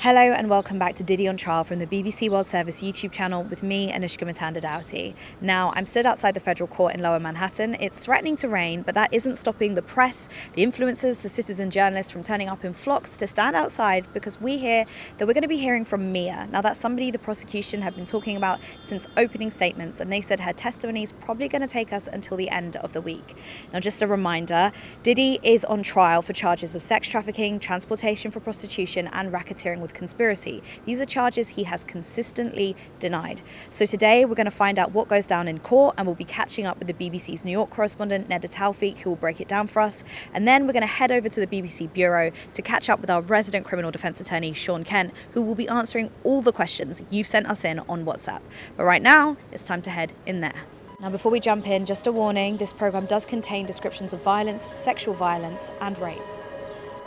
Hello and welcome back to Diddy on Trial from the BBC World Service YouTube channel with me, Anoushka Mutanda-Dougherty. Now, I'm stood outside the federal court in Lower Manhattan. It's threatening to rain, but that isn't stopping the press, the influencers, the citizen journalists from turning up in flocks to stand outside because we hear that we're going to be hearing from Mia. Now, that's somebody the prosecution have been talking about since opening statements, and they said her testimony is probably going to take us until the end of the week. Now, just a reminder, Diddy is on trial for charges of sex trafficking, transportation for prostitution, and racketeering with conspiracy. These are charges he has consistently denied. So today we're going to find out what goes down in court, and we'll be catching up with the BBC's New York correspondent Nada Tawfik, who will break it down for us. And then we're going to head over to the BBC Bureau to catch up with our resident criminal defense attorney Shaun Kent, who will be answering all the questions you've sent us in on WhatsApp. But right now it's time to head in there. Now, before we jump in, just a warning, this program does contain descriptions of violence, sexual violence and rape.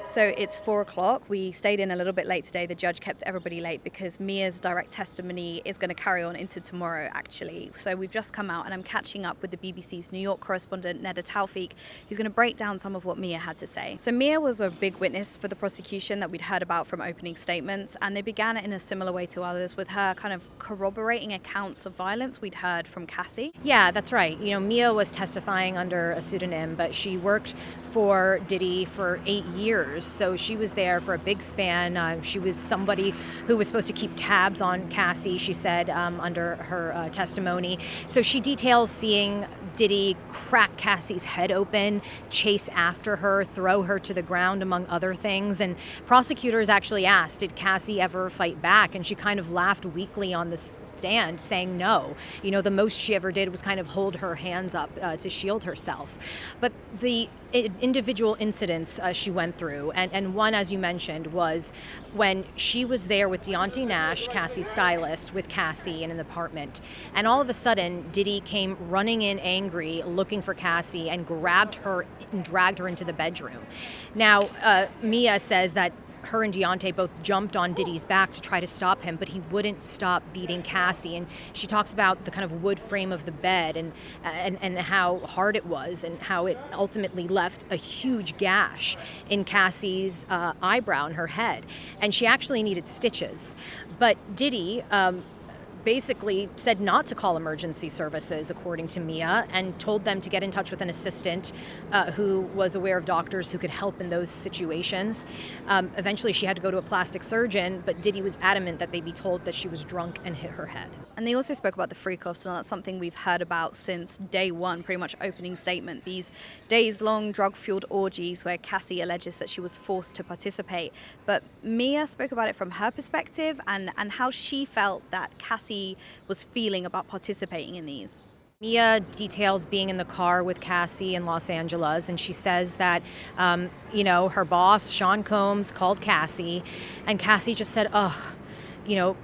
So it's 4 o'clock. We stayed in a little bit late today. The judge kept everybody late because Mia's direct testimony is going to carry on into tomorrow, actually. So we've just come out and I'm catching up with the BBC's New York correspondent, Nada Tawfik, who's going to break down some of what Mia had to say. So Mia was a big witness for the prosecution that we'd heard about from opening statements, and they began it in a similar way to others, with her kind of corroborating accounts of violence we'd heard from Cassie. Yeah, that's right. Mia was testifying under a pseudonym, but she worked for Diddy for 8 years. So she was there for a big span. She was somebody who was supposed to keep tabs on Cassie, she said, under her testimony. So she details seeing Diddy crack Cassie's head open, chase after her, throw her to the ground, among other things. And prosecutors actually asked, did Cassie ever fight back? And she kind of laughed weakly on the stand, saying no. The most she ever did was kind of hold her hands up to shield herself. But the individual incidents she went through, and one, as you mentioned, was when she was there with Deontay Nash, Cassie's stylist, with Cassie in an apartment. And all of a sudden, Diddy came running in angry, looking for Cassie, and grabbed her and dragged her into the bedroom. Now, Mia says that her and Deontay both jumped on Diddy's back to try to stop him, but he wouldn't stop beating Cassie. And she talks about the kind of wood frame of the bed and how hard it was, and how it ultimately left a huge gash in Cassie's eyebrow and her head. And she actually needed stitches. But Diddy basically said not to call emergency services, according to Mia, and told them to get in touch with an assistant who was aware of doctors who could help in those situations. Eventually, she had to go to a plastic surgeon, but Diddy was adamant that they be told that she was drunk and hit her head. And they also spoke about the freak-offs, and that's something we've heard about since day one, pretty much opening statement. These days-long drug-fueled orgies where Cassie alleges that she was forced to participate. But Mia spoke about it from her perspective and how she felt that Cassie was feeling about participating in these. Mia details being in the car with Cassie in Los Angeles, and she says that, her boss, Shaun Combs, called Cassie, and Cassie just said, ugh,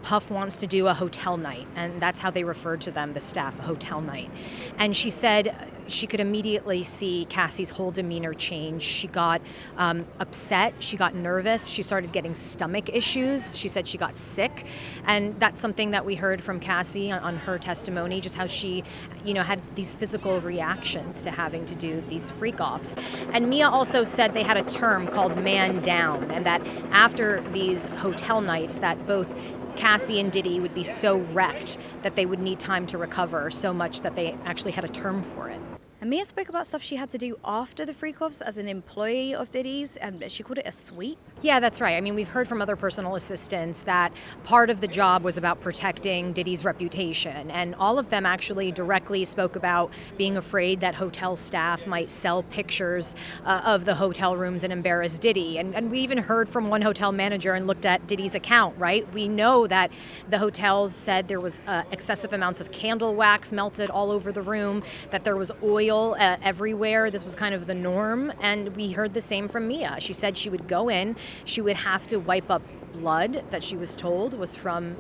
Puff wants to do a hotel night. And that's how they referred to them, the staff, a hotel night. And she said she could immediately see Cassie's whole demeanor change. She got upset. She got nervous. She started getting stomach issues. She said she got sick. And that's something that we heard from Cassie on her testimony, just how she, had these physical reactions to having to do these freak-offs. And Mia also said they had a term called man down, and that after these hotel nights that both Cassie and Diddy would be so wrecked that they would need time to recover, so much that they actually had a term for it. And Mia spoke about stuff she had to do after the freak-offs as an employee of Diddy's, and she called it a sweep. Yeah, that's right. I mean, we've heard from other personal assistants that part of the job was about protecting Diddy's reputation, and all of them actually directly spoke about being afraid that hotel staff might sell pictures of the hotel rooms and embarrass Diddy. And we even heard from one hotel manager and looked at Diddy's account, right? We know that the hotels said there was excessive amounts of candle wax melted all over the room, that there was oil everywhere. This was kind of the norm. And we heard the same from Mia. She said she would go in, she would have to wipe up blood that she was told was from,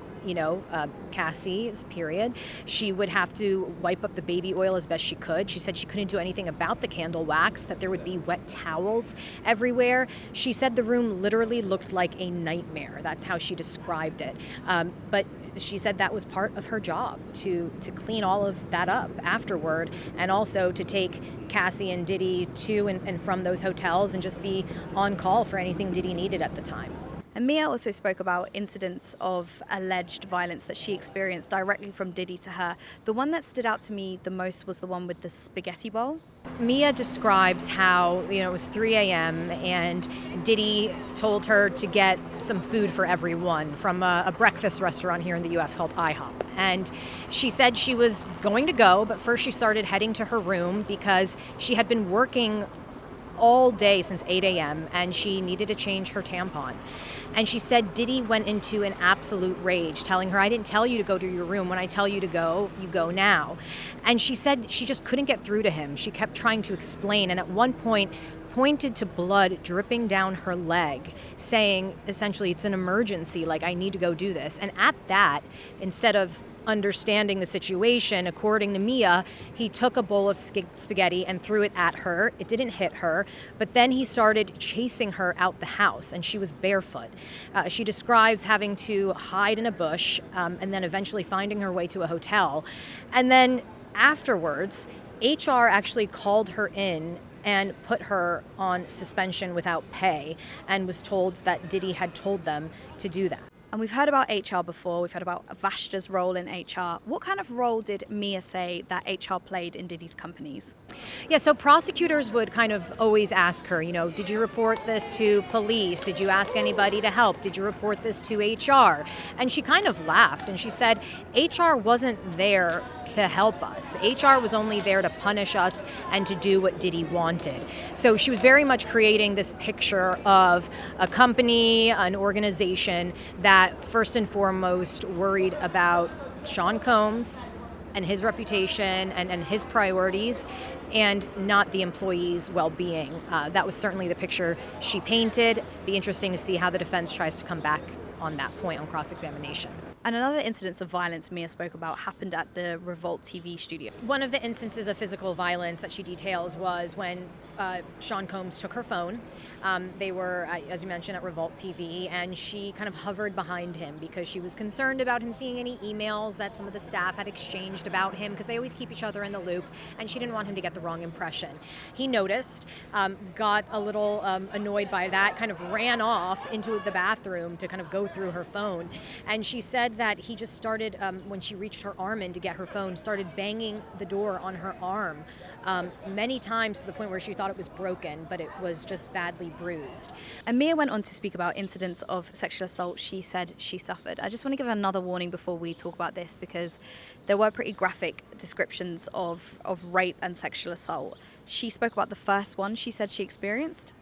Cassie's period. She would have to wipe up the baby oil as best she could. She said she couldn't do anything about the candle wax, that there would be wet towels everywhere. She said the room literally looked like a nightmare. That's how she described it. But she said that was part of her job, to clean all of that up afterward, and also to take Cassie and Diddy to and from those hotels and just be on call for anything Diddy needed at the time. And Mia also spoke about incidents of alleged violence that she experienced directly from Diddy to her. The one that stood out to me the most was the one with the spaghetti bowl. Mia describes how, it was 3 a.m. and Diddy told her to get some food for everyone from a breakfast restaurant here in the U.S. called IHOP. And she said she was going to go, but first she started heading to her room because she had been working all day since 8 a.m. and she needed to change her tampon. And she said Diddy went into an absolute rage, telling her, I didn't tell you to go to your room. When I tell you to go, you go now. And she said she just couldn't get through to him. She kept trying to explain, and at one point pointed to blood dripping down her leg, saying essentially it's an emergency, like I need to go do this. And at that, instead of understanding the situation, according to Mia, he took a bowl of spaghetti and threw it at her. It didn't hit her, but then he started chasing her out the house, and she was barefoot. She describes having to hide in a bush and then eventually finding her way to a hotel. And then afterwards, HR actually called her in and put her on suspension without pay and was told that Diddy had told them to do that. And we've heard about HR before. We've heard about Vashta's role in HR. What kind of role did Mia say that HR played in Diddy's companies? Yeah, so prosecutors would kind of always ask her, did you report this to police? Did you ask anybody to help? Did you report this to HR? And she kind of laughed and she said, HR wasn't there to help us. HR was only there to punish us and to do what Diddy wanted. So she was very much creating this picture of a company, an organization that first and foremost worried about Shaun Combs and his reputation and his priorities, and not the employees' well-being. That was certainly the picture she painted. Be interesting to see how the defense tries to come back on that point on cross-examination. And another incidence of violence Mia spoke about happened at the Revolt TV studio. One of the instances of physical violence that she details was when Shaun Combs took her phone. They were, as you mentioned, at Revolt TV, and she kind of hovered behind him because she was concerned about him seeing any emails that some of the staff had exchanged about him, because they always keep each other in the loop, and she didn't want him to get the wrong impression. He noticed, got a little annoyed by that, kind of ran off into the bathroom to kind of go through her phone. And she said that he just started, when she reached her arm in to get her phone, started banging the door on her arm many times, to the point where she thought it was broken, but it was just badly bruised. And Mia went on to speak about incidents of sexual assault she said she suffered. I just want to give another warning before we talk about this, because there were pretty graphic descriptions of rape and sexual assault. She spoke about the first one she said she experienced.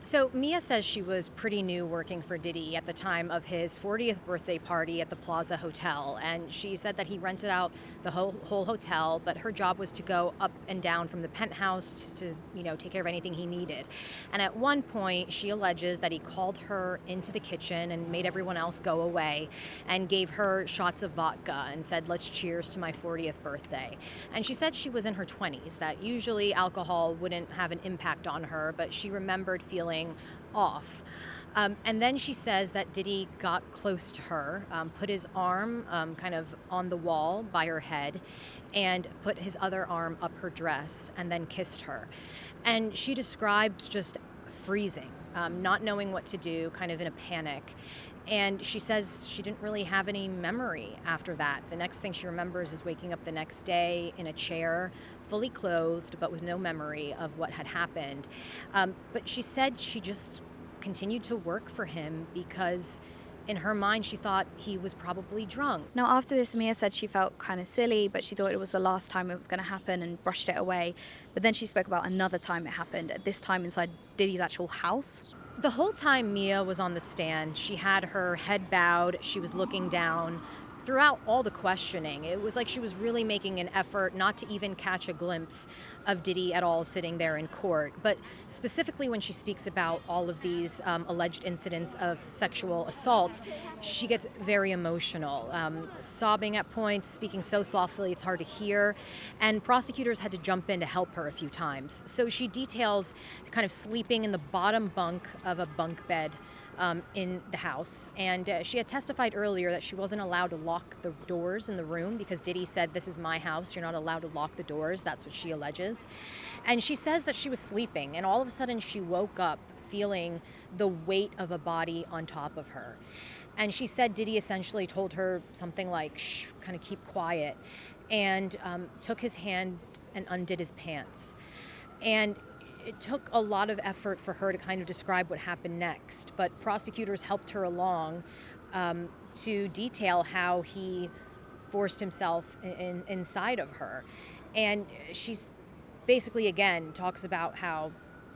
So Mia says she was pretty new working for Diddy at the time of his 40th birthday party at the Plaza Hotel, and she said that he rented out the whole hotel, but her job was to go up and down from the penthouse to take care of anything he needed. And at one point, she alleges that he called her into the kitchen and made everyone else go away and gave her shots of vodka and said, "Let's cheers to my 40th birthday." And she said she was in her 20s, that usually alcohol wouldn't have an impact on her, but she remembered feeling off. And then she says that Diddy got close to her, put his arm kind of on the wall by her head, and put his other arm up her dress, and then kissed her. And she describes just freezing, not knowing what to do, kind of in a panic. And she says she didn't really have any memory after that. The next thing she remembers is waking up the next day in a chair, fully clothed, but with no memory of what had happened. But she said she just continued to work for him because in her mind she thought he was probably drunk. Now, after this, Mia said she felt kind of silly, but she thought it was the last time it was going to happen and brushed it away. But then she spoke about another time it happened, at this time inside Diddy's actual house. The whole time Mia was on the stand, she had her head bowed, she was looking down. Throughout all the questioning, it was like she was really making an effort not to even catch a glimpse of Diddy at all sitting there in court. But specifically when she speaks about all of these alleged incidents of sexual assault, she gets very emotional, sobbing at points, speaking so softly it's hard to hear, and prosecutors had to jump in to help her a few times. So she details kind of sleeping in the bottom bunk of a bunk bed in the house. And she had testified earlier that she wasn't allowed to lock the doors in the room because Diddy said, "This is my house. You're not allowed to lock the doors." That's what she alleges. And she says that she was sleeping, and all of a sudden she woke up feeling the weight of a body on top of her. And she said Diddy essentially told her something like, "Shh, kind of keep quiet," and took his hand and undid his pants. And it took a lot of effort for her to kind of describe what happened next, but prosecutors helped her along to detail how he forced himself inside of her. And she's basically, again, talks about how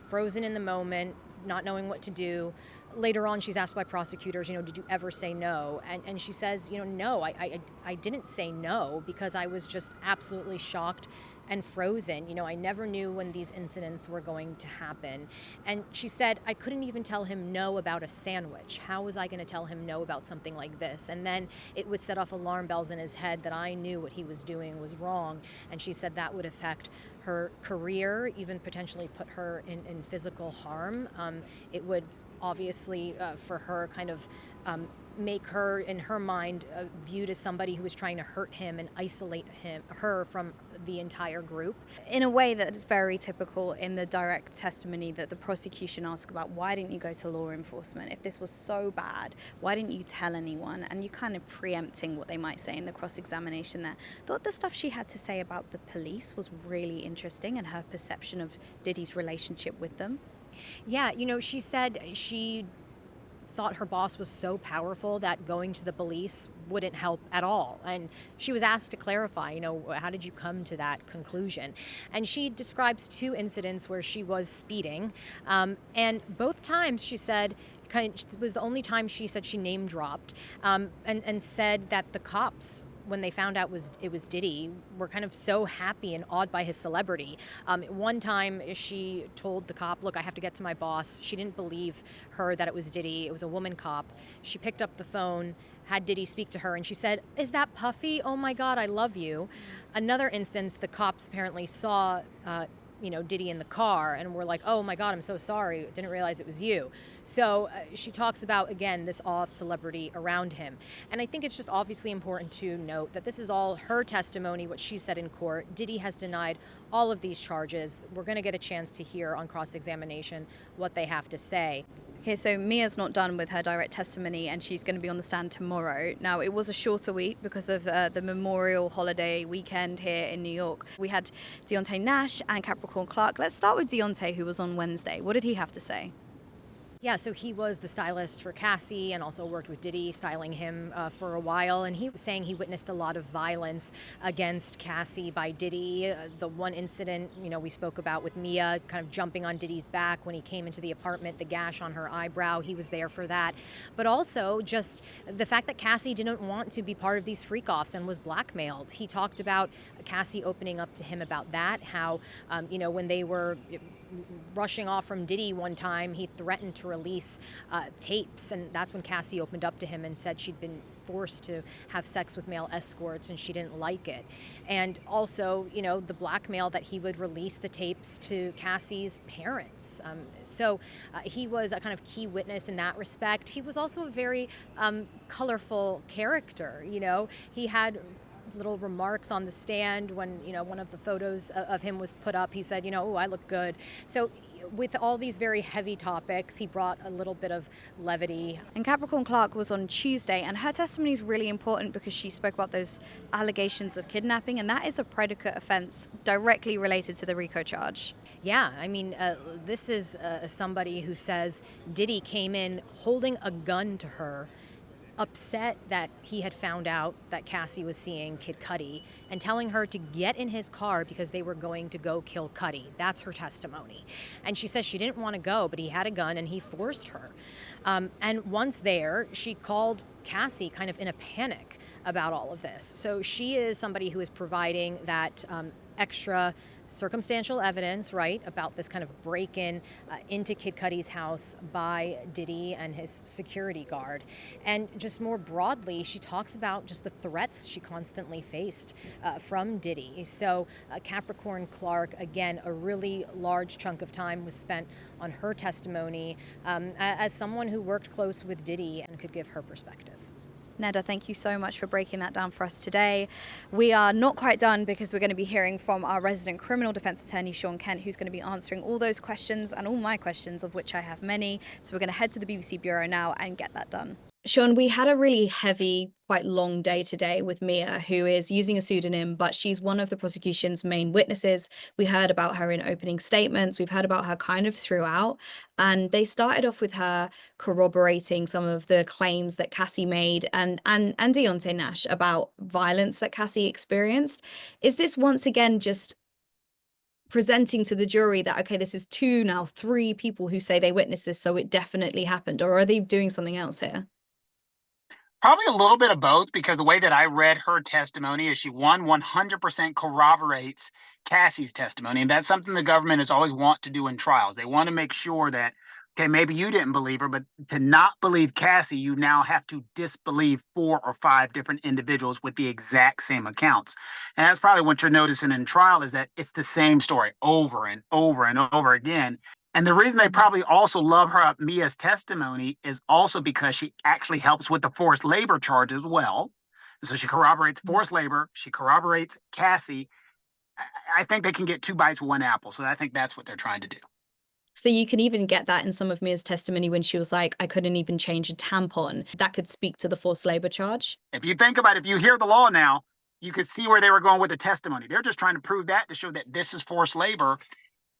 frozen in the moment, not knowing what to do. Later on, she's asked by prosecutors, did you ever say no? And she says, no, I didn't say no because I was just absolutely shocked and frozen. I never knew when these incidents were going to happen. And she said, I couldn't even tell him no about a sandwich. How was I going to tell him no about something like this? And then it would set off alarm bells in his head that I knew what he was doing was wrong. And she said that would affect her career, even potentially put her in physical harm. It would obviously for her kind of make her, in her mind, viewed as somebody who was trying to hurt him and isolate her from the entire group. In a way that is very typical in the direct testimony that the prosecution asked about, why didn't you go to law enforcement? If this was so bad, why didn't you tell anyone? And you kind of preempting what they might say in the cross-examination there. Thought the stuff she had to say about the police was really interesting and her perception of Diddy's relationship with them. Yeah, she said she thought her boss was so powerful that going to the police wouldn't help at all. And she was asked to clarify, how did you come to that conclusion? And she describes 2 incidents where she was speeding. And both times she said, it was the only time she said she name dropped and said that the cops, when they found out it was Diddy, were kind of so happy and awed by his celebrity. One time she told the cop, look, I have to get to my boss. She didn't believe her that it was Diddy. It was a woman cop. She picked up the phone, had Diddy speak to her, and she said, is that Puffy? Oh my God, I love you. Another instance, the cops apparently saw Diddy in the car and were like, oh my God, I'm so sorry. Didn't realize it was you. So she talks about, again, this awe of celebrity around him. And I think it's just obviously important to note that this is all her testimony, what she said in court. Diddy has denied all of these charges. We're going to get a chance to hear on cross-examination what they have to say. Okay, so Mia's not done with her direct testimony and she's going to be on the stand tomorrow. Now, it was a shorter week because of the Memorial Holiday weekend here in New York. We had Deontay Nash and Capricorn Clark. Let's start with Deontay, who was on Wednesday. What did he have to say? Yeah, so he was the stylist for Cassie and also worked with Diddy, styling him for a while. And he was saying he witnessed a lot of violence against Cassie by Diddy. The one incident, we spoke about with Mia kind of jumping on Diddy's back when he came into the apartment, the gash on her eyebrow, he was there for that. But also just the fact that Cassie didn't want to be part of these freak-offs and was blackmailed. He talked about Cassie opening up to him about that, how, when they were rushing off from Diddy one time, he threatened to release tapes, and that's when Cassie opened up to him and said she'd been forced to have sex with male escorts and she didn't like it. And also, the blackmail that he would release the tapes to Cassie's parents. So he was a kind of key witness in that respect. He was also a very colorful character. He had little remarks on the stand when one of the photos of him was put up. He said, oh, I look good. So with all these very heavy topics, he brought a little bit of levity. And Capricorn Clark was on Tuesday, and her testimony is really important because she spoke about those allegations of kidnapping, and that is a predicate offense directly related to the RICO charge. Yeah, I mean, this is somebody who says Diddy came in holding a gun to her, upset that he had found out that Cassie was seeing Kid Cudi and telling her to get in his car because they were going to go kill Cudi. That's her testimony. And she says she didn't want to go, but he had a gun and he forced her. And once there, she called Cassie kind of in a panic about all of this. So she is somebody who is providing that extra circumstantial evidence, right, about this kind of break-in into Kid Cudi's house by Diddy and his security guard. And just more broadly, she talks about just the threats she constantly faced from Diddy. So Capricorn Clark, again, a really large chunk of time was spent on her testimony as someone who worked close with Diddy and could give her perspective. Nada, thank you so much for breaking that down for us today. We are not quite done because we're going to be hearing from our resident criminal defense attorney, Shaun Kent, who's going to be answering all those questions and all my questions, of which I have many. So we're going to head to the BBC Bureau now and get that done. Shaun, we had a really heavy, quite long day today with Mia, who is using a pseudonym, but she's one of the prosecution's main witnesses. We heard about her in opening statements. We've heard about her kind of throughout. And they started off with her corroborating some of the claims that Cassie made and Deontay Nash about violence that Cassie experienced. Is this once again just presenting to the jury that, okay, this is now three people who say they witnessed this, so it definitely happened? Or are they doing something else here? Probably a little bit of both, because the way that I read her testimony is she 100% corroborates Cassie's testimony. And that's something the government has always want to do in trials. They want to make sure that, okay, maybe you didn't believe her, but to not believe Cassie, you now have to disbelieve 4 or 5 different individuals with the exact same accounts. And that's probably what you're noticing in trial, is that it's the same story over and over and over again. And the reason they probably also love her Mia's testimony is also because she actually helps with the forced labor charge as well. So she corroborates forced labor. She corroborates Cassie. I think they can get 2 bites with 1 apple. So I think that's what they're trying to do. So you can even get that in some of Mia's testimony when she was like, I couldn't even change a tampon. That could speak to the forced labor charge. If you think about it, if you hear the law now, you could see where they were going with the testimony. They're just trying to prove that to show that this is forced labor.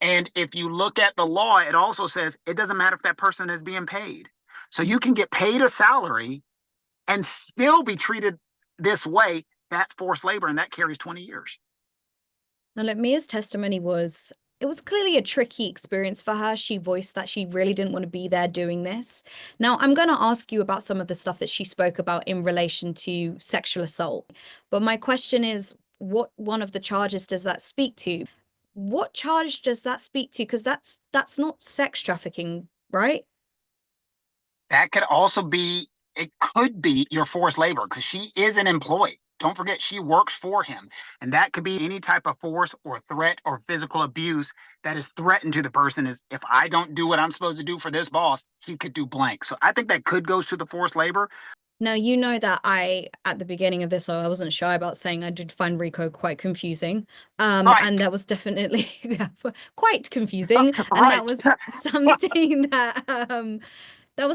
And if you look at the law, it also says it doesn't matter if that person is being paid. So you can get paid a salary and still be treated this way. That's forced labor, and that carries 20 years. Now, look, Mia's testimony was clearly a tricky experience for her. She voiced that she really didn't want to be there doing this. Now, I'm going to ask you about some of the stuff that she spoke about in relation to sexual assault. But my question is, what one of the charges does that speak to? What charge does that speak to? Because that's not sex trafficking, right? That could also be, it could be your forced labor, because she is an employee. Don't forget, she works for him. And that could be any type of force or threat or physical abuse that is threatened to the person. Is, if I don't do what I'm supposed to do for this boss, he could do blank. So I think that could go to the forced labor. Now, you know that at the beginning of this, I wasn't shy about saying I did find RICO quite confusing. Right. And that was definitely quite confusing. And Right. that was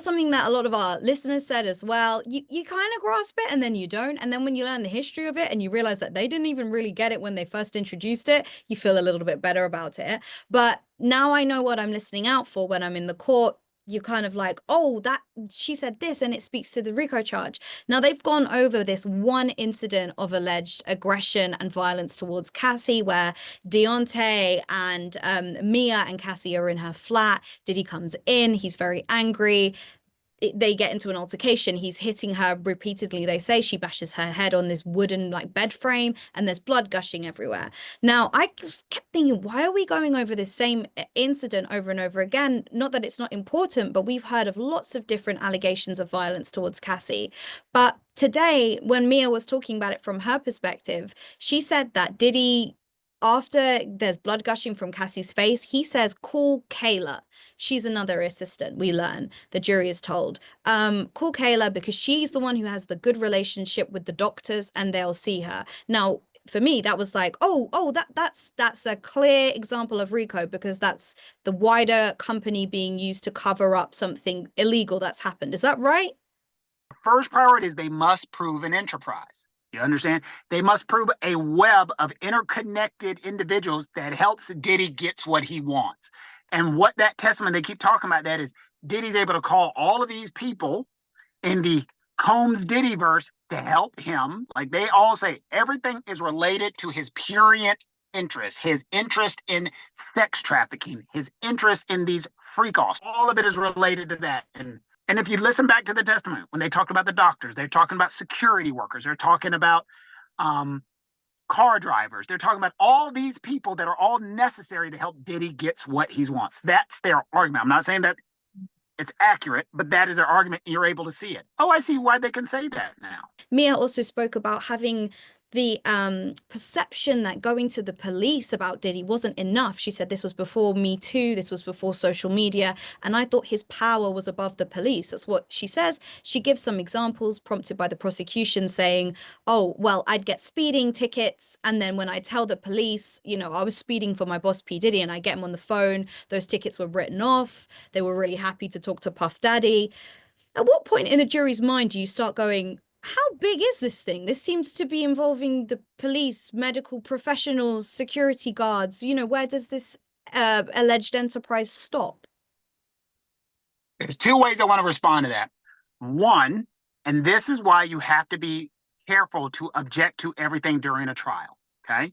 something that a lot of our listeners said as well. You kind of grasp it and then you don't. And then when you learn the history of it and you realize that they didn't even really get it when they first introduced it, you feel a little bit better about it. But now I know what I'm listening out for when I'm in the court. You're kind of like, oh, that she said this and it speaks to the RICO charge. Now, they've gone over this one incident of alleged aggression and violence towards Cassie, where Deontay and Mia and Cassie are in her flat. Diddy comes in. He's very angry. They get into an altercation. He's hitting her repeatedly. They say she bashes her head on this wooden bed frame and there's blood gushing everywhere. Now, I kept thinking, why are we going over this same incident over and over again? Not that it's not important, but we've heard of lots of different allegations of violence towards Cassie. But today, when Mia was talking about it from her perspective, she said that Diddy, after there's blood gushing from Cassie's face, he says, call Kayla. She's another assistant, we learn. The jury is told. Call Kayla because she's the one who has the good relationship with the doctors and they'll see her. Now, for me, that was like, that's a clear example of RICO, because that's the wider company being used to cover up something illegal that's happened. Is that right? First priority is they must prove an enterprise. You understand? They must prove a web of interconnected individuals that helps Diddy gets what he wants. And what that testimony, they keep talking about that, is Diddy's able to call all of these people in the Combs Diddy verse to help him. Like, they all say everything is related to his prurient interest, his interest in sex trafficking, his interest in these freak-offs. All of it is related to that. And if you listen back to the testimony, when they talk about the doctors, they're talking about security workers, they're talking about car drivers. They're talking about all these people that are all necessary to help Diddy gets what he wants. That's their argument. I'm not saying that it's accurate, but that is their argument. And you're able to see it. Oh, I see why they can say that now. Mia also spoke about having the perception that going to the police about Diddy wasn't enough. She said this was before Me Too, this was before social media, and I thought his power was above the police. That's what she says. She gives some examples prompted by the prosecution saying, oh, well, I'd get speeding tickets, and then when I tell the police, you know, I was speeding for my boss P. Diddy, and I get him on the phone, those tickets were written off. They were really happy to talk to Puff Daddy. At what point in the jury's mind do you start going, how big is this thing? This seems to be involving the police, medical professionals, security guards. You know, where does this alleged enterprise stop? There's two ways I want to respond to that. One, and this is why you have to be careful to object to everything during a trial, okay?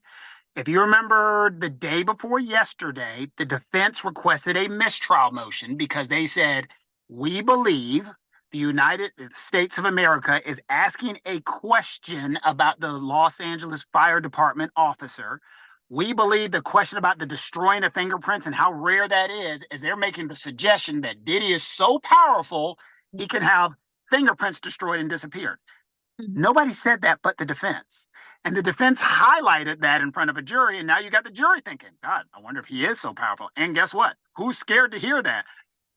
If you remember the day before yesterday, the defense requested a mistrial motion because they said, we believe the United States of America is asking a question about the Los Angeles Fire Department officer. We believe the question about the destroying of fingerprints and how rare that is they're making the suggestion that Diddy is so powerful, he can have fingerprints destroyed and disappeared. Nobody said that but the defense. And the defense highlighted that in front of a jury. And now you got the jury thinking, God, I wonder if he is so powerful. And guess what? Who's scared to hear that?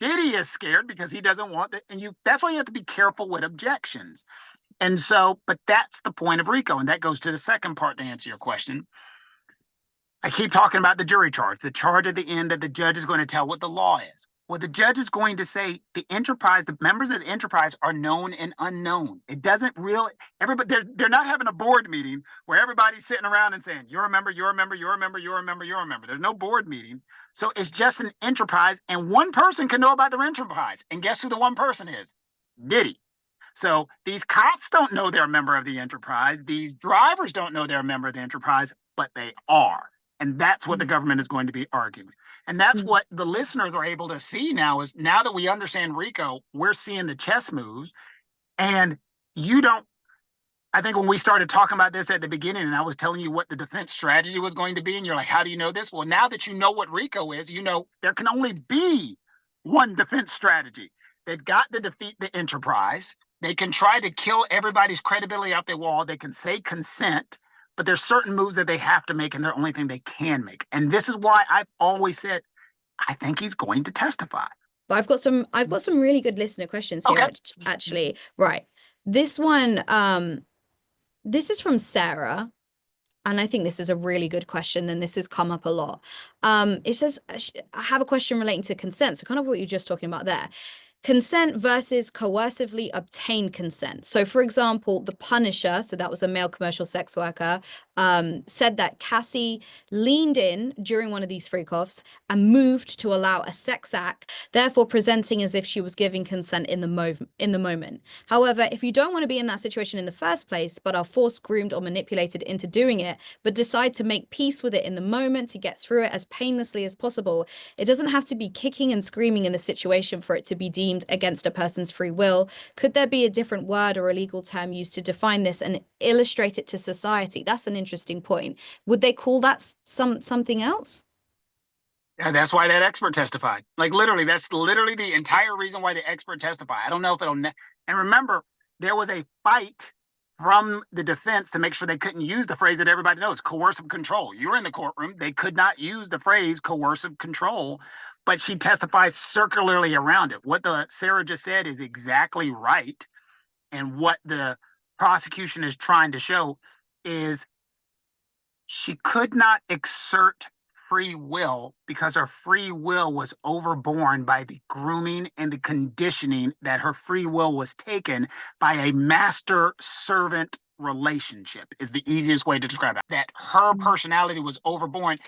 Diddy is scared because he doesn't want that. And that's why you have to be careful with objections. And so, but that's the point of RICO. And that goes to the second part to answer your question. I keep talking about the jury charge, the charge at the end that the judge is going to tell what the law is. Well, the judge is going to say the enterprise, the members of the enterprise are known and unknown. It doesn't really, everybody, they're not having a board meeting where everybody's sitting around and saying, you're a member, you're a member, you're a member, you're a member, you're a member. There's no board meeting. So it's just an enterprise, and one person can know about the enterprise. And guess who the one person is? Diddy. So these cops don't know they're a member of the enterprise. These drivers don't know they're a member of the enterprise, but they are. And that's what the government is going to be arguing. And that's what the listeners are able to see now is now that we understand RICO, we're seeing the chess moves. And you don't, I think when we started talking about this at the beginning and I was telling you what the defense strategy was going to be, and you're like, how do you know this? Well, now that you know what RICO is, you know there can only be one defense strategy. They've got to defeat the enterprise. They can try to kill everybody's credibility out the wall. They can say consent. But there's certain moves that they have to make, and they're the only thing they can make. And this is why I've always said, I think he's going to testify. But I've got some really good listener questions here, actually. Right. This one, this is from Sarah. And I think this is a really good question, and this has come up a lot. It says, I have a question relating to consent. So kind of what you're just talking about there. Consent versus coercively obtained consent. So, for example, The Punisher, so that was a male commercial sex worker, said that Cassie leaned in during one of these freak-offs and moved to allow a sex act, therefore presenting as if she was giving consent in the moment. However, if you don't want to be in that situation in the first place, but are forced, groomed, or manipulated into doing it, but decide to make peace with it in the moment to get through it as painlessly as possible, it doesn't have to be kicking and screaming in the situation for it to be deemed against a person's free will. Could there be a different word or a legal term used to define this and illustrate it to society? That's an interesting point. Would they call that something else? Yeah, that's why that expert testified. Like literally, that's literally the entire reason why the expert testified. I don't know if it'll. And remember, there was a fight from the defense to make sure they couldn't use the phrase that everybody knows, coercive control. You were in the courtroom. They could not use the phrase coercive control, but she testifies circularly around it. What Sarah just said is exactly right. And what the prosecution is trying to show is she could not exert free will because her free will was overborne by the grooming and the conditioning, that her free will was taken by a master-servant relationship is the easiest way to describe it. That her personality was overborne.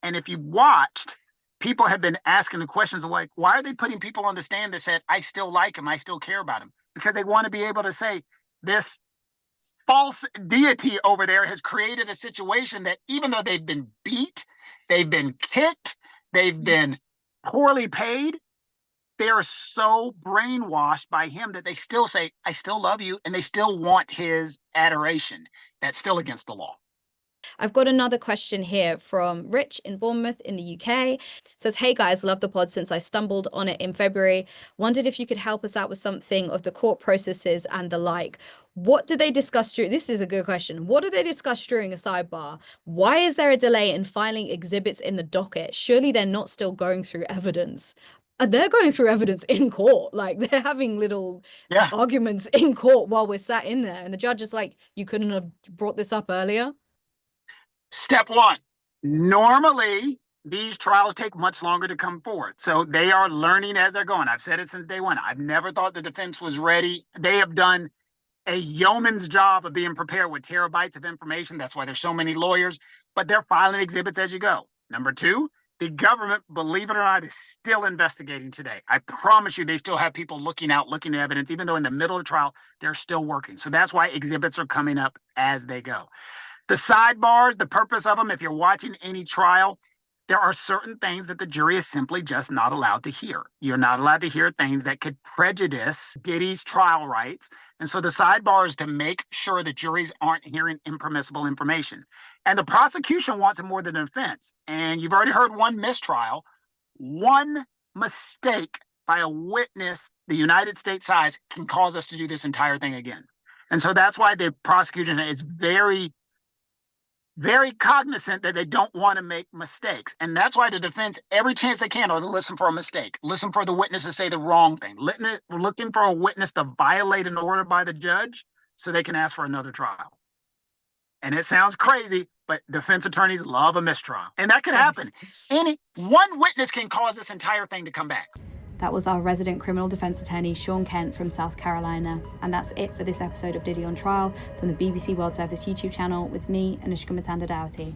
And if you watched, people have been asking the questions of like, why are they putting people on the stand that said, I still like him, I still care about him? Because they want to be able to say this false deity over there has created a situation that even though they've been beat, they've been kicked, they've been poorly paid, they are so brainwashed by him that they still say, I still love you, and they still want his adoration. That's still against the law. I've got another question here from Rich in Bournemouth in the UK. Says, hey guys, love the pod since I stumbled on it in February. Wondered if you could help us out with something of the court processes and the like. What do they discuss during? This is a good question. What do they discuss during a sidebar? Why is there a delay in filing exhibits in the docket? Surely they're not still going through evidence. They're going through evidence in court. Like, they're having little arguments in court while we're sat in there. And the judge is like, you couldn't have brought this up earlier. Step one, normally these trials take much longer to come forward. So they are learning as they're going. I've said it since day one. I've never thought the defense was ready. They have done a yeoman's job of being prepared with terabytes of information. That's why there's so many lawyers, but they're filing exhibits as you go. Number two, the government, believe it or not, is still investigating today. I promise you, they still have people looking at evidence, even though in the middle of the trial, they're still working. So that's why exhibits are coming up as they go. The sidebars, the purpose of them, if you're watching any trial, there are certain things that the jury is simply just not allowed to hear. You're not allowed to hear things that could prejudice Diddy's trial rights. And so the sidebar is to make sure that juries aren't hearing impermissible information. And the prosecution wants it more than the defense. And you've already heard one mistrial. One mistake by a witness the United States size can cause us to do this entire thing again. And so that's why the prosecution is very cognizant that they don't want to make mistakes. And that's why the defense, every chance they can, are to listen for a mistake, listen for the witness to say the wrong thing, looking for a witness to violate an order by the judge so they can ask for another trial. And it sounds crazy, but defense attorneys love a mistrial. And that could happen. Any one witness can cause this entire thing to come back. That was our resident criminal defense attorney, Shaun Kent from South Carolina. And that's it for this episode of Diddy on Trial from the BBC World Service YouTube channel with me, Anoushka Mutanda-Dougherty.